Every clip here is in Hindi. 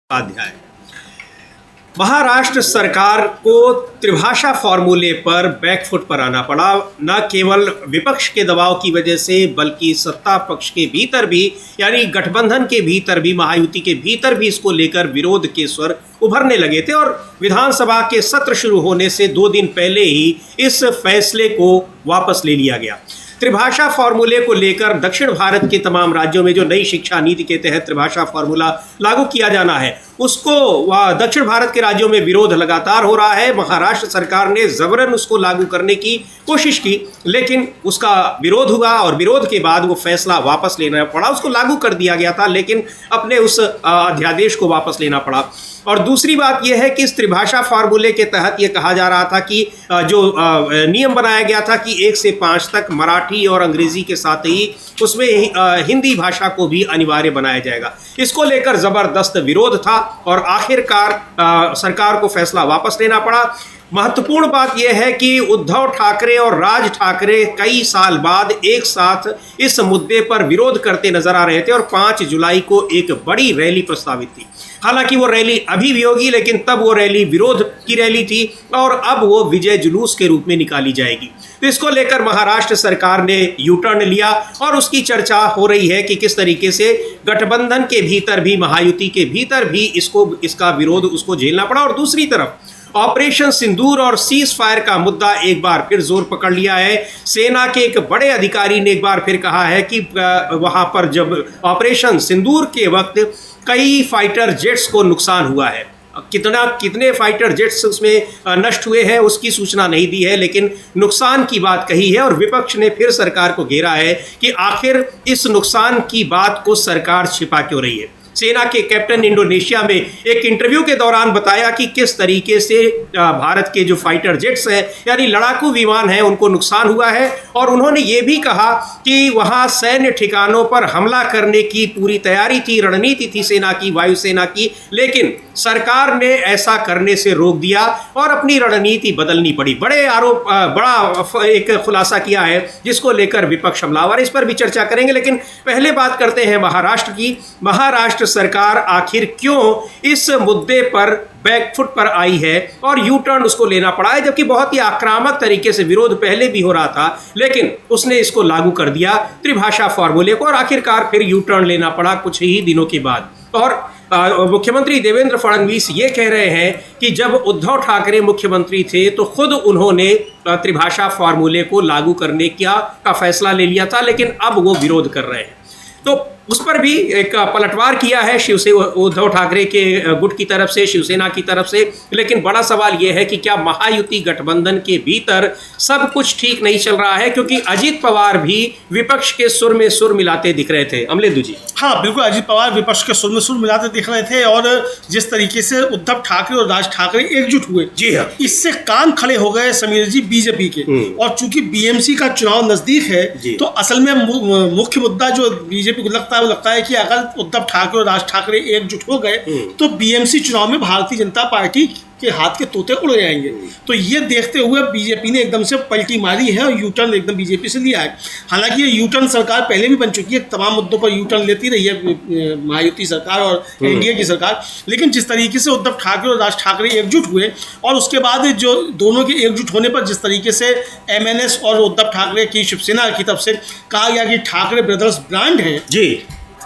अध्याय। महाराष्ट्र सरकार को त्रिभाषा फॉर्मूले पर बैकफुट पर आना पड़ा। न केवल विपक्ष के दबाव की वजह से बल्कि सत्ता पक्ष के भीतर भी, यानी गठबंधन के भीतर भी, महायुति के भीतर भी इसको लेकर विरोध के स्वर उभरने लगे थे और विधानसभा के सत्र शुरू होने से 2 दिन पहले ही इस फैसले को वापस ले लिया गया। त्रिभाषा फॉर्मूले को लेकर दक्षिण भारत के तमाम राज्यों में जो नई शिक्षा नीति के तहत त्रिभाषा फॉर्मूला लागू किया जाना है, उसको दक्षिण भारत के राज्यों में विरोध लगातार हो रहा है। महाराष्ट्र सरकार ने जबरन उसको लागू करने की कोशिश की, लेकिन उसका विरोध हुआ और विरोध के बाद वो फैसला वापस लेना पड़ा। उसको लागू कर दिया गया था, लेकिन अपने उस अध्यादेश को वापस लेना पड़ा। और दूसरी बात यह है कि इस त्रिभाषा फार्मूले के तहत ये कहा जा रहा था कि जो नियम बनाया गया था कि 1 से 5 तक मराठी और अंग्रेजी के साथ ही उसमें हिंदी भाषा को भी अनिवार्य बनाया जाएगा। इसको लेकर ज़बरदस्त विरोध था और आखिरकार सरकार को फैसला वापस लेना पड़ा। महत्वपूर्ण बात यह है कि उद्धव ठाकरे और राज ठाकरे कई साल बाद एक साथ इस मुद्दे पर विरोध करते नजर आ रहे थे और 5 जुलाई को एक बड़ी रैली प्रस्तावित थी। हालांकि वो रैली अभी भी होगी, लेकिन तब वो रैली विरोध की रैली थी और अब वो विजय जुलूस के रूप में निकाली जाएगी। तो इसको लेकर महाराष्ट्र सरकार ने यू टर्न लिया और उसकी चर्चा हो रही है कि किस तरीके से गठबंधन के भीतर भी, महायुति के भीतर भी इसका विरोध उसको झेलना पड़ा। और दूसरी तरफ ऑपरेशन सिंदूर और सीज फायर का मुद्दा एक बार फिर जोर पकड़ लिया है। सेना के एक बड़े अधिकारी ने एक बार फिर कहा है कि वहां पर जब ऑपरेशन सिंदूर के वक्त कई फाइटर जेट्स को नुकसान हुआ है। कितने फाइटर जेट्स उसमें नष्ट हुए हैं उसकी सूचना नहीं दी है, लेकिन नुकसान की बात कही है। और विपक्ष ने फिर सरकार को घेरा है कि आखिर इस नुकसान की बात को सरकार छिपा क्यों रही है। सेना के कैप्टन ने इंडोनेशिया में एक इंटरव्यू के दौरान बताया कि किस तरीके से भारत के जो फाइटर जेट्स हैं, यानी लड़ाकू विमान हैं, उनको नुकसान हुआ है। और उन्होंने ये भी कहा कि वहाँ सैन्य ठिकानों पर हमला करने की पूरी तैयारी थी, रणनीति थी सेना की, वायुसेना की, लेकिन सरकार ने ऐसा करने से रोक दिया और अपनी रणनीति बदलनी पड़ी। बड़ा एक खुलासा किया है जिसको लेकर विपक्ष हमलावर। इस पर भी चर्चा करेंगे, लेकिन पहले बात करते हैं महाराष्ट्र की। महाराष्ट्र सरकार आखिर क्यों इस मुद्दे पर बैकफुट पर आई है और यू टर्न उसको लेना पड़ा है, जबकि बहुत ही आक्रामक तरीके से विरोध पहले भी हो रहा था, लेकिन उसने इसको लागू कर दिया त्रिभाषा फॉर्मूले को और आखिरकार फिर यू टर्न लेना पड़ा कुछ ही दिनों के बाद। और मुख्यमंत्री देवेंद्र फडणवीस ये कह रहे हैं कि जब उद्धव ठाकरे मुख्यमंत्री थे तो खुद उन्होंने त्रिभाषा फॉर्मूले को लागू करने का फैसला ले लिया था, लेकिन अब वो विरोध कर रहे हैं। तो उस पर भी एक पलटवार किया है उद्धव ठाकरे के गुट की तरफ से, शिवसेना की तरफ से। लेकिन बड़ा सवाल यह है कि क्या महायुति गठबंधन के भीतर सब कुछ ठीक नहीं चल रहा है, क्योंकि अजीत पवार भी विपक्ष के सुर में सुर मिलाते दिख रहे थे। अमलेंदु जी। हाँ, बिल्कुल, अजीत पवार विपक्ष के सुर में सुर मिलाते दिख रहे थे और जिस तरीके से उद्धव ठाकरे और राज ठाकरे एकजुट हुए, जी हाँ, इससे कान खड़े हो गए समीर जी बीजेपी के। और चूंकि बीएमसी का चुनाव नजदीक है, तो असल में मुख्य मुद्दा जो बीजेपी को लगता है कि अगर उद्धव ठाकरे और राज ठाकरे एकजुट हो गए तो बीएमसी चुनाव में भारतीय जनता पार्टी के हाथ के तोते उड़ जाएंगे। तो ये देखते हुए बीजेपी ने एकदम से पलटी मारी है और यू टर्न एकदम बीजेपी से लिया है। हालांकि ये यू टर्न सरकार पहले भी बन चुकी है, तमाम मुद्दों पर यू टर्न लेती रही है महायुति सरकार और एनडीए की सरकार। लेकिन जिस तरीके से उद्धव ठाकरे और राज ठाकरे एकजुट हुए और उसके बाद जो दोनों के एकजुट होने पर जिस तरीके से एमएनएस और उद्धव ठाकरे की शिवसेना की तरफ से कहा गया कि ठाकरे ब्रदर्स ब्रांड हैं, जी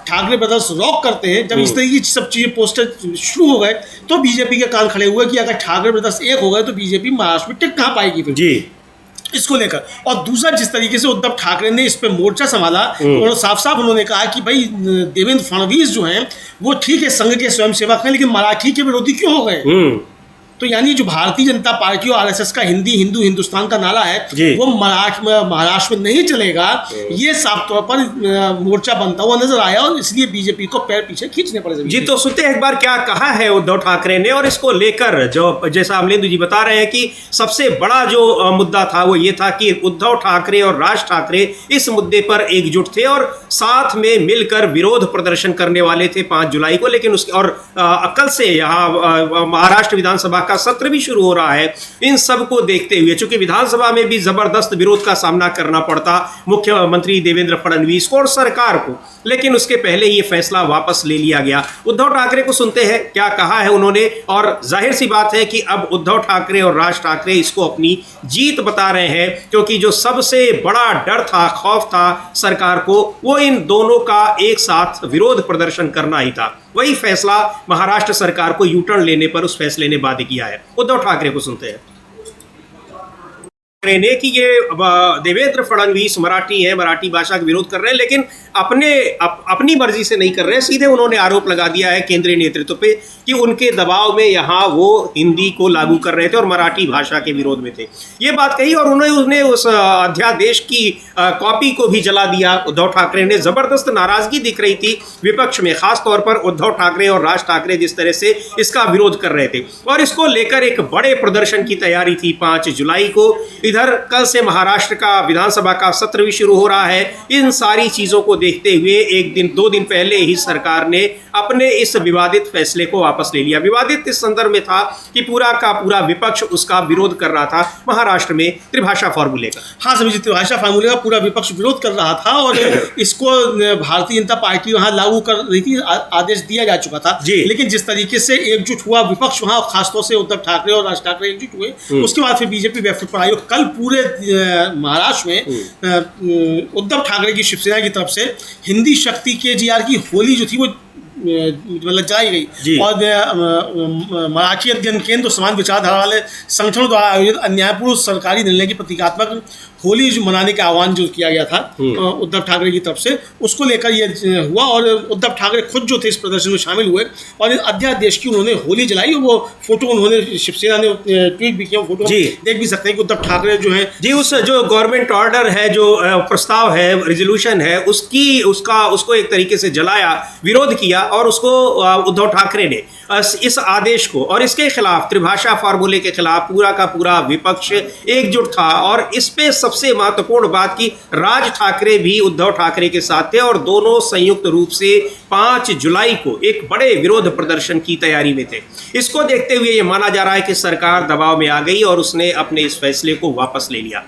ठाकरे ब्रदर्स रॉक करते हैं, जब इस तरीके की सब चीज़ें पोस्टर शुरू हो गए तो बीजेपी के कान खड़े हुए कि अगर ठाकरे ब्रदर्स एक हो गए तो बीजेपी महाराष्ट्र में टिक कहाँ पाएगी फिर, जी इसको लेकर। और दूसरा, जिस तरीके से उद्धव ठाकरे ने इस पे मोर्चा संभाला और साफ साफ उन्होंने कहा कि भाई देवेंद्र फडणवीस जो हैं वो ठीक है संघ के स्वयंसेवक हैं, लेकिन मराठी के विरोधी क्यों हो गए। तो यानी जो भारतीय जनता पार्टी और आरएसएस का हिंदी हिंदू हिंदुस्तान का नारा है वो महाराष्ट्र में नहीं चलेगा, ये साफ तौर पर मोर्चा बनता हुआ नजर आया और इसलिए बीजेपी को पैर पीछे खींचने पड़े। जी, तो सुनते एक बार क्या कहा है उद्धव ठाकरे ने और इसको लेकर जो जैसा अमलेंदु जी बता रहे हैं कि सबसे बड़ा जो मुद्दा था वो ये था कि उद्धव ठाकरे और राज ठाकरे इस मुद्दे पर एकजुट थे और साथ में मिलकर विरोध प्रदर्शन करने वाले थे 5 जुलाई को। लेकिन उसके और कल से यहाँ महाराष्ट्र विधानसभा का सत्र भी शुरू हो रहा है, इन सब को देखते हुए चूंकि विधानसभा में भी जबरदस्त विरोध का सामना करना पड़ता मुख्यमंत्री देवेंद्र फडणवीस को और सरकार को, लेकिन उसके पहले ये फैसला वापस ले लिया गया। उद्धव ठाकरे को सुनते हैं क्या कहा है उन्होंने, और जाहिर सी बात है कि अब उद्धव ठाकरे और राज ठाकरे इसको अपनी जीत बता रहे हैं, क्योंकि जो सबसे बड़ा डर था, खौफ था सरकार को, वो इन दोनों का एक साथ विरोध प्रदर्शन करना ही था। वही फैसला महाराष्ट्र सरकार को यू टर्न लेने पर उस फैसले ने बाध्य किया है। उद्धव ठाकरे को सुनते हैं ने कि ये देवेंद्र फडणवीस मराठी है, मराठी भाषा का विरोध कर रहे हैं, लेकिन अपनी मर्जी से नहीं कर रहे हैं। सीधे उन्होंने आरोप लगा दिया है केंद्रीय नेतृत्व पे कि उनके दबाव में यहाँ वो हिंदी को लागू कर रहे थे और मराठी भाषा के विरोध में थे, ये बात कही। और उन्होंने उस अध्यादेश की कॉपी को भी जला दिया। उद्धव ठाकरे ने जबरदस्त नाराजगी दिख रही थी विपक्ष में, खास तौर पर उद्धव ठाकरे और राज ठाकरे जिस तरह से इसका विरोध कर रहे थे, और इसको लेकर एक बड़े प्रदर्शन की तैयारी थी 5 जुलाई को। इधर कल से महाराष्ट्र का विधानसभा का सत्र भी शुरू हो रहा है। इन सारी चीजों को देखते हुए 1-2 दिन पहले ही सरकार ने अपने इस विवादित फैसले को वापस ले लिया। विवादित इस संदर्भ में था कि पूरा का पूरा विपक्ष उसका विरोध कर रहा था महाराष्ट्र में त्रिभाषा फॉर्मूले का। हाँ सभी, त्रिभाषा फॉर्मूले का पूरा विपक्ष विरोध कर रहा था और इसको भारतीय जनता पार्टी वहाँ लागू कर रही थी, आदेश दिया जा चुका था। लेकिन जिस तरीके से एकजुट हुआ विपक्ष वहाँ, खासतौर से उद्धव ठाकरे और राज ठाकरे एकजुट हुए, उसके बाद फिर बीजेपी बैकफुट पर आई। कल पूरे महाराष्ट्र में उद्धव ठाकरे की शिवसेना की तरफ से हिंदी शक्ति KGR की होली जो थी वो मतलब जलाई गई, और मराठी अध्ययन केंद्र और समान विचारधारा वाले संगठनों द्वारा आयोजित अन्यायपूर्ण सरकारी निर्णय की प्रतीकात्मक होली जो मनाने का आह्वान जो किया गया था उद्धव ठाकरे की तरफ से, उसको लेकर ये हुआ। और उद्धव ठाकरे खुद जो थे इस प्रदर्शन में शामिल हुए और अध्यादेश की उन्होंने होली जलाई। और वो फोटो उन्होंने शिवसेना ने ट्वीट भी किया, फोटो देख भी सकते हैं कि उद्धव ठाकरे जो है जी उस जो गवर्नमेंट ऑर्डर है, जो प्रस्ताव है, रेजोल्यूशन है, उसको एक तरीके से जलाया, विरोध किया, और उसको उद्धव ठाकरे ने इस आदेश को और इसके खिलाफ, त्रिभाषा फार्मूले के खिलाफ पूरा का पूरा विपक्ष एकजुट था। और इस पे सबसे महत्वपूर्ण बात की राज ठाकरे भी उद्धव ठाकरे के साथ थे और दोनों संयुक्त रूप से 5 जुलाई को एक बड़े विरोध प्रदर्शन की तैयारी में थे। इसको देखते हुए ये माना जा रहा है कि सरकार दबाव में आ गई और उसने अपने इस फैसले को वापस ले लिया।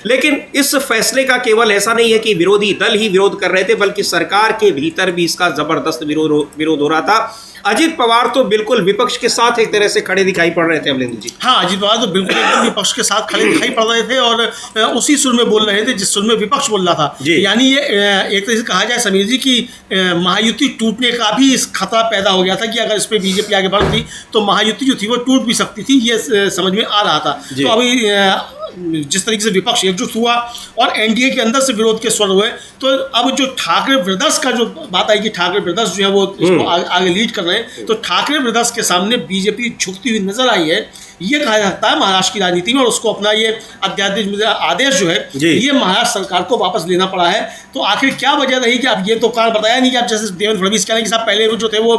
लेकिन इस फैसले का केवल ऐसा नहीं है कि विरोधी दल ही विरोध कर रहे थे, बल्कि सरकार के भीतर भी इसका जबरदस्त विरोध हो रहा था। अजित पवार तो बिल्कुल विपक्ष के साथ एक तरह से खड़े दिखाई पड़ रहे थे अमलेंद्र जी। हाँ, अजित पवार तो बिल्कुल एकदम विपक्ष के साथ खड़े दिखाई पड़ रहे थे और उसी सुर में बोल रहे थे जिस सुर में विपक्ष बोल रहा था। यानी ये एक तरह से कहा जाए समीर जी की महायुति टूटने का भी इस खतरा पैदा हो गया था कि अगर इस पर बीजेपी आगे बढ़ती तो महायुति जो थी वो टूट भी सकती थी, ये समझ में आ रहा था। तो अभी जिस तरीके से विपक्ष एकजुट हुआ और एनडीए के अंदर से विरोध के स्वर हुए, तो अब जो ठाकरे ब्रदर्स का जो बात आई कि ठाकरे ब्रदर्स जो है वो इसको आगे लीड कर रहे हैं, तो ठाकरे ब्रदर्स के सामने बीजेपी झुकती हुई नजर आई है, ये कहा जाता है महाराष्ट्र की राजनीति में। और उसको अपना ये आदेश जो है ये महाराष्ट्र सरकार को वापस लेना पड़ा है। तो आखिर क्या वजह रही कि अब ये तो कारण बताया नहीं कि आप जैसे देवेंद्र फडणवीस कह रहे हैं कि साहब पहले जो थे वो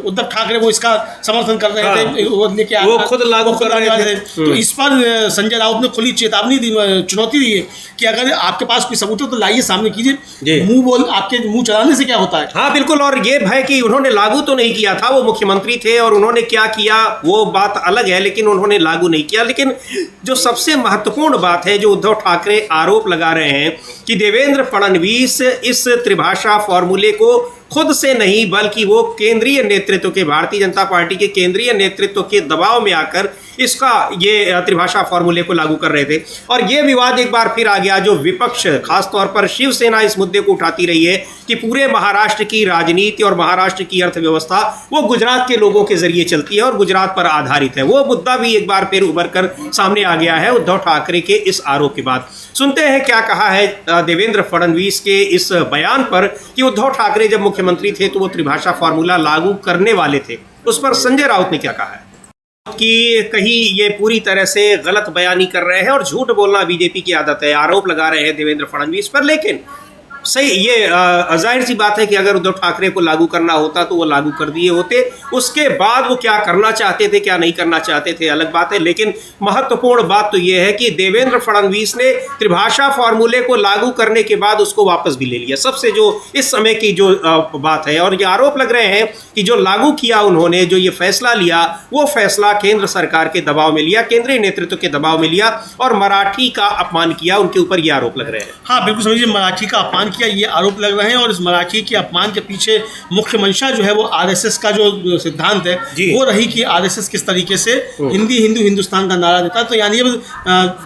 उद्धव ठाकरे वो इसका समर्थन कर रहे थे, वो लेके वो खुद लागू कर रहे थे। तो इस पर संजय राउत ने खुली चेतावनी दी, चुनौती दी है कि अगर आपके पास कोई सबूत है तो लाइए सामने कीजिए, आपके मुंह चलाने से क्या होता है। हाँ बिल्कुल, और ये भय कि उन्होंने लागू तो नहीं किया था, वो मुख्यमंत्री थे और उन्होंने क्या किया वो बात अलग है, लेकिन उन्होंने लागू नहीं किया। लेकिन जो सबसे महत्वपूर्ण बात है, जो उद्धव ठाकरे आरोप लगा रहे हैं कि देवेंद्र फडणवीस इस त्रिभाषा फॉर्मूले को खुद से नहीं बल्कि वो केंद्रीय नेतृत्व के, भारतीय जनता पार्टी के केंद्रीय नेतृत्व के दबाव में आकर इसका ये त्रिभाषा फॉर्मूले को लागू कर रहे थे। और ये विवाद एक बार फिर आ गया, जो विपक्ष खासतौर पर शिवसेना इस मुद्दे को उठाती रही है कि पूरे महाराष्ट्र की राजनीति और महाराष्ट्र की अर्थव्यवस्था वो गुजरात के लोगों के जरिए चलती है और गुजरात पर आधारित है। वो मुद्दा भी एक बार फिर उभर कर सामने आ गया है उद्धव ठाकरे के इस आरोप के बाद। सुनते हैं क्या कहा है देवेंद्र फडणवीस के इस बयान पर कि उद्धव ठाकरे जब मुख्यमंत्री थे तो वो त्रिभाषा फॉर्मूला लागू करने वाले थे। उस पर संजय राउत ने क्या कहा है कि कहीं ये पूरी तरह से गलत बयानी कर रहे हैं और झूठ बोलना बीजेपी की आदत है, आरोप लगा रहे हैं देवेंद्र फडणवीस पर। लेकिन सही, ये जाहिर सी बात है कि अगर उद्धव ठाकरे को लागू करना होता तो वो लागू कर दिए होते। उसके बाद वो क्या करना चाहते थे, क्या नहीं करना चाहते थे, अलग बात है। लेकिन महत्वपूर्ण बात तो ये है कि देवेंद्र फडणवीस ने त्रिभाषा फॉर्मूले को लागू करने के बाद उसको वापस भी ले लिया। सबसे जो इस समय की जो बात है, और ये आरोप लग रहे हैं कि जो लागू किया उन्होंने, जो ये फैसला लिया, वो फैसला केंद्र सरकार के दबाव में लिया, केंद्रीय नेतृत्व के दबाव में लिया और मराठी का अपमान किया। उनके ऊपर ये आरोप लग रहे हैं। हाँ बिल्कुल समझिए, मराठी का अपमान किया, ये आरोप लग रहे हैं। और इस मराठी के अपमान के पीछे मुख्य मंशा जो है वो आरएसएस का जो सिद्धांत है वो रही कि आरएसएस किस तरीके से हिंदी हिंदू हिंदुस्तान का नारा देता है। तो यानी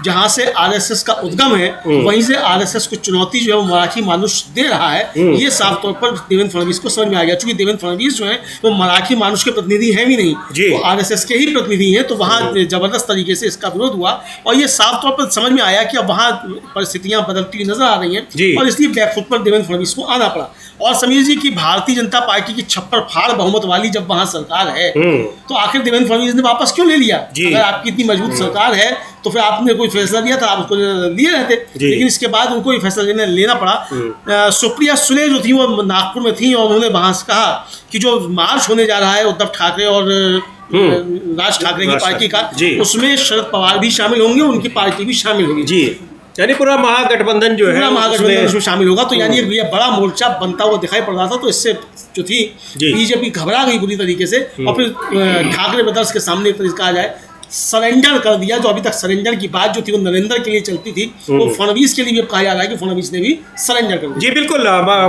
जहाँ से आरएसएस का उद्गम है वहीं से आरएसएस को चुनौती जो है वो मराठी मानुष दे रहा है। ये साफ तौर पर देवेंद्र फडणवीस को समझ में आ गया। चूंकि देवेंद्र फडणवीस जो है वो मराठी मानुष के प्रतिनिधि है भी नहीं, वो आरएसएस के ही प्रतिनिधि हैं। तो वहाँ जबरदस्त तरीके से इसका विरोध हुआ और ये साफ तौर पर समझ में आया कि अब वहाँ परिस्थितियां बदलती हुई नजर आ रही हैं और इसलिए बैकफुट पर देवेंद्र फडणवीस को आना पड़ा। और समीर जी की भारतीय जनता पार्टी की छप्पर फाड़ बहुमत वाली जब वहां सरकार है तो आखिर देवेंद्र फडणवीस ने वापस क्यों ले लिया? अगर आपकी इतनी मजबूत सरकार है तो फिर आपने कोई फैसला लिया था, आप उसको लिए रहते। लेकिन इसके बाद उनको ये फैसला लेना पड़ा। सुप्रिया सुले जो थी वो नागपुर में थी और उन्होंने वहां से कहा कि जो मार्च होने जा रहा है उद्धव ठाकरे और राज ठाकरे की पार्टी का, उसमें शरद पवार भी शामिल होंगे, उनकी पार्टी भी शामिल होगी जी। यानी पूरा महागठबंधन जो है महागठबंधन उसमें शामिल होगा। तो यानी एक बड़ा मोर्चा बनता हुआ दिखाई पड़ रहा था। तो इससे जो थी बीजेपी घबरा गई बुरी तरीके से और फिर ठाकरे ब्रदर्स के सामने एक तरीके कहा जाए सरेंडर कर दिया। जो अभी तक सरेंडर की बात जो थी वो नरेंद्र के लिए चलती थी, वो फडणवीस के लिए भी कहा जा रहा है कि फडणवीस ने भी सरेंडर कर दिया। जी बिल्कुल,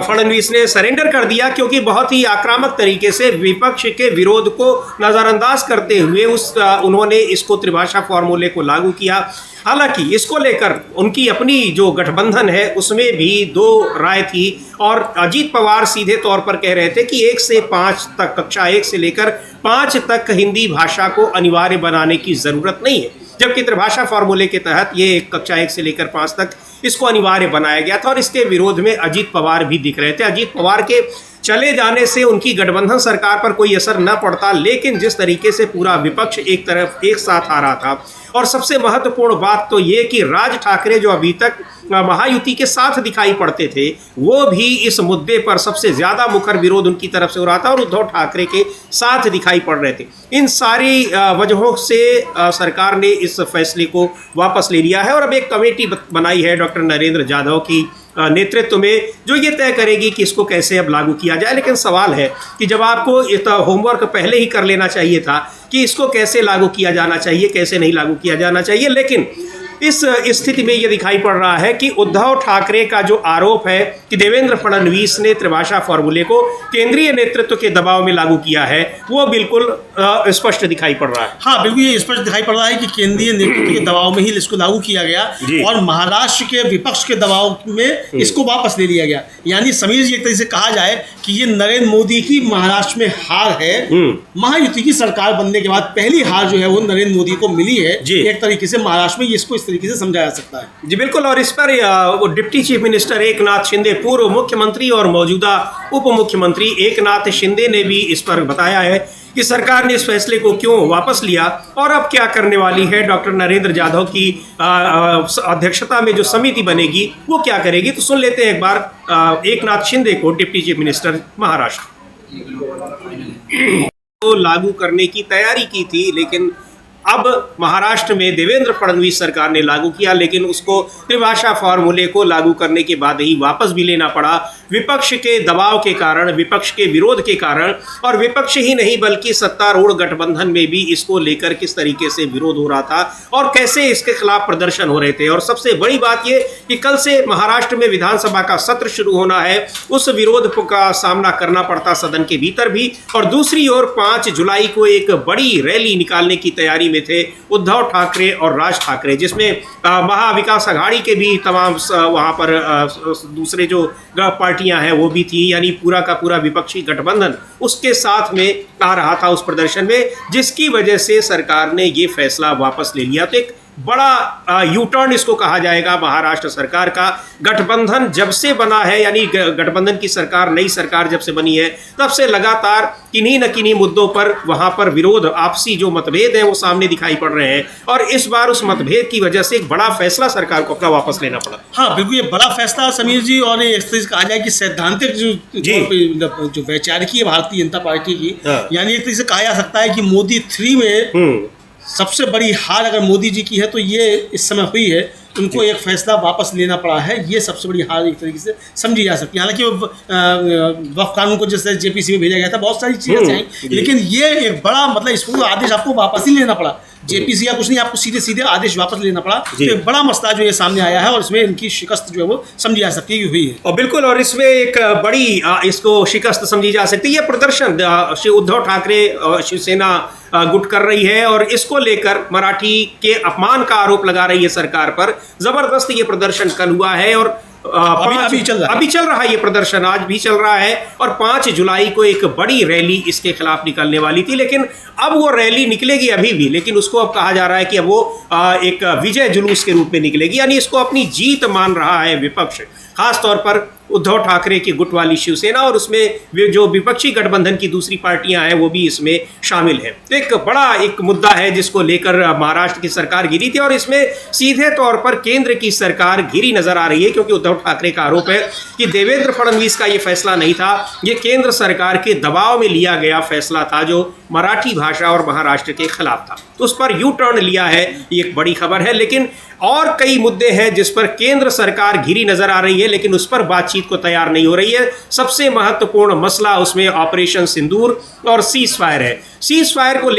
फडणवीस ने सरेंडर कर दिया क्योंकि बहुत ही आक्रामक तरीके से विपक्ष के विरोध को नजरअंदाज करते हुए उन्होंने इसको त्रिभाषा फॉर्मूले को लागू किया। हालांकि इसको लेकर उनकी अपनी जो गठबंधन है उसमें भी दो राय थी और अजीत पवार सीधे तौर पर कह रहे थे कि 1 से 5 तक, कक्षा 1 से लेकर 5 तक हिंदी भाषा को अनिवार्य बनाने की ज़रूरत नहीं है। जबकि त्रिभाषा फॉर्मूले के तहत ये कक्षा 1 से लेकर 5 तक इसको अनिवार्य बनाया गया था और इसके विरोध में अजीत पवार भी दिख रहे थे। अजीत पवार के चले जाने से उनकी गठबंधन सरकार पर कोई असर न पड़ता, लेकिन जिस तरीके से पूरा विपक्ष एक तरफ एक साथ आ रहा था, और सबसे महत्वपूर्ण बात तो ये कि राज ठाकरे जो अभी तक महायुति के साथ दिखाई पड़ते थे, वो भी इस मुद्दे पर सबसे ज़्यादा मुखर विरोध उनकी तरफ से हो रहा था और उद्धव ठाकरे के साथ दिखाई पड़ रहे थे। इन सारी वजहों से सरकार ने इस फैसले को वापस ले लिया है और अब एक कमेटी बनाई है डॉक्टर नरेंद्र जाधव की नेतृत्व में, जो ये तय करेगी कि इसको कैसे अब लागू किया जाए। लेकिन सवाल है कि जब आपको होमवर्क पहले ही कर लेना चाहिए था कि इसको कैसे लागू किया जाना चाहिए, कैसे नहीं लागू किया जाना चाहिए, लेकिन इस स्थिति में यह दिखाई पड़ रहा है कि उद्धव ठाकरे का जो आरोप है कि देवेंद्र फडणवीस ने त्रिभाषा फॉर्मूले को केंद्रीय नेतृत्व के दबाव में लागू किया है, वो बिल्कुल स्पष्ट दिखाई पड़ रहा है। हाँ बिल्कुल, ये स्पष्ट दिखाई पड़ रहा है कि केंद्रीय नेतृत्व के दबाव में ही इसको लागू किया गया और महाराष्ट्र के विपक्ष के दबाव में इसको वापस ले लिया गया। यानी समीर जी, एक तरीके से कहा जाए कि ये नरेंद्र मोदी की महाराष्ट्र में हार है। महायुति की सरकार बनने के बाद पहली हार जो है वो नरेंद्र मोदी को मिली है। एक तरीके से महाराष्ट्र में इसको इस तरीके से समझा जा सकता है। जी बिल्कुल, और इस पर वो deputy chief minister Eknath Shinde, पूर्व मुख्यमंत्री और मौजूदा उप मुख्यमंत्री एकनाथ शिंदे ने भी इस पर बताया है कि सरकार ने इस फैसले को क्यों वापस लिया और अब क्या करने वाली है। डॉक्टर नरेंद्र जाधव की अध्यक्षता में जो समिति बनेगी वो क्या करेगी, तो सुन लेते हैं एक बार एकनाथ शिंदे को, डिप्टी चीफ मिनिस्टर महाराष्ट्र। तो लागू करने की तैयारी की थी, लेकिन अब महाराष्ट्र में देवेंद्र फडणवीस सरकार ने लागू किया, लेकिन उसको त्रिभाषा फॉर्मूले को लागू करने के बाद ही वापस भी लेना पड़ा, विपक्ष के दबाव के कारण, विपक्ष के विरोध के कारण। और विपक्ष ही नहीं बल्कि सत्तारूढ़ गठबंधन में भी इसको लेकर किस तरीके से विरोध हो रहा था और कैसे इसके खिलाफ प्रदर्शन हो रहे थे। और सबसे बड़ी बात ये कि कल से महाराष्ट्र में विधानसभा का सत्र शुरू होना है, उस विरोध का सामना करना पड़ता सदन के भीतर भी। और दूसरी ओर 5 जुलाई को एक बड़ी रैली निकालने की तैयारी में थे उद्धव ठाकरे और राज ठाकरे, जिसमें महाविकास आघाड़ी के भी तमाम वहाँ पर दूसरे जो पार्टियां हैं वो भी थी, यानी पूरा का पूरा विपक्षी गठबंधन उसके साथ में आ रहा था उस प्रदर्शन में, जिसकी वजह से सरकार ने ये फैसला वापस ले लिया। तो एक बड़ा यू टर्न इसको कहा जाएगा महाराष्ट्र सरकार का। गठबंधन जब से बना है, यानी गठबंधन की सरकार, नई सरकार जब से बनी है, तब से लगातार किन्हीं न किन्हीं मुद्दों पर वहां पर विरोध, आपसी जो मतभेद हैं वो सामने दिखाई पड़ रहे हैं। और इस बार उस मतभेद की वजह से एक बड़ा फैसला सरकार को अपना वापस लेना पड़ा। हाँ बिल्कुल, ये बड़ा फैसला समीर जी, और ये इस तरह से कहा जाए कि सैद्धांतिक जो वैचारिकी है भारतीय जनता पार्टी की, यानी एक तरह से कहा जा सकता है कि मोदी 3 में सबसे बड़ी हार अगर मोदी जी की है तो ये इस समय हुई है। उनको एक फैसला वापस लेना पड़ा है, ये सबसे बड़ी हार एक तरीके से समझी जा सकती है। हालांकि वक्फ कानून को जैसे जेपीसी में भेजा गया था, बहुत सारी चीज़ें हैं, लेकिन ये एक बड़ा मतलब इसको आदेश आपको वापस ही लेना पड़ा। जेपीसी या कुछ नहीं, आपको सीधे सीधे आदेश वापस लेना पड़ा। तो एक बड़ा मसला जो ये सामने आया है, और इसमें इनकी शिकस्त जो है वो समझी जा सकती है हुई है। और बिल्कुल, और इसमें एक बड़ी इसको शिकस्त समझी जा सकती है। ये प्रदर्शन उद्धव ठाकरे शिवसेना गुट कर रही है, और इसको लेकर मराठी के अपमान का आरोप लगा रही है सरकार पर। जबरदस्त ये प्रदर्शन कल हुआ है, और अभी चल रहा है ये प्रदर्शन, आज भी चल रहा है। और 5 जुलाई को एक बड़ी रैली इसके खिलाफ निकलने वाली थी, लेकिन अब वो रैली निकलेगी अभी भी, लेकिन उसको अब कहा जा रहा है कि अब वो एक विजय जुलूस के रूप में निकलेगी। यानी इसको अपनी जीत मान रहा है विपक्ष, खास तौर पर उद्धव ठाकरे की गुट वाली शिवसेना, और उसमें जो विपक्षी गठबंधन की दूसरी पार्टियां हैं वो भी इसमें शामिल है। तो एक बड़ा एक मुद्दा है जिसको लेकर महाराष्ट्र की सरकार घिरी थी, और इसमें सीधे तौर पर केंद्र की सरकार घिरी नजर आ रही है, क्योंकि उद्धव ठाकरे का आरोप है कि देवेंद्र फडणवीस का ये फैसला नहीं था, ये केंद्र सरकार के दबाव में लिया गया फैसला था जो मराठी भाषा और महाराष्ट्र के खिलाफ था। तो उस पर यू टर्न लिया है, ये एक बड़ी खबर है। लेकिन और कई मुद्दे हैं जिस पर केंद्र सरकार घिरी नजर आ रही है, लेकिन उस पर बातचीत को तैयार नहीं हो रही है। सबसे महत्वपूर्ण मसला उसमें ऑपरेशन सिंदूर और सीज फायर है। सीज फायर को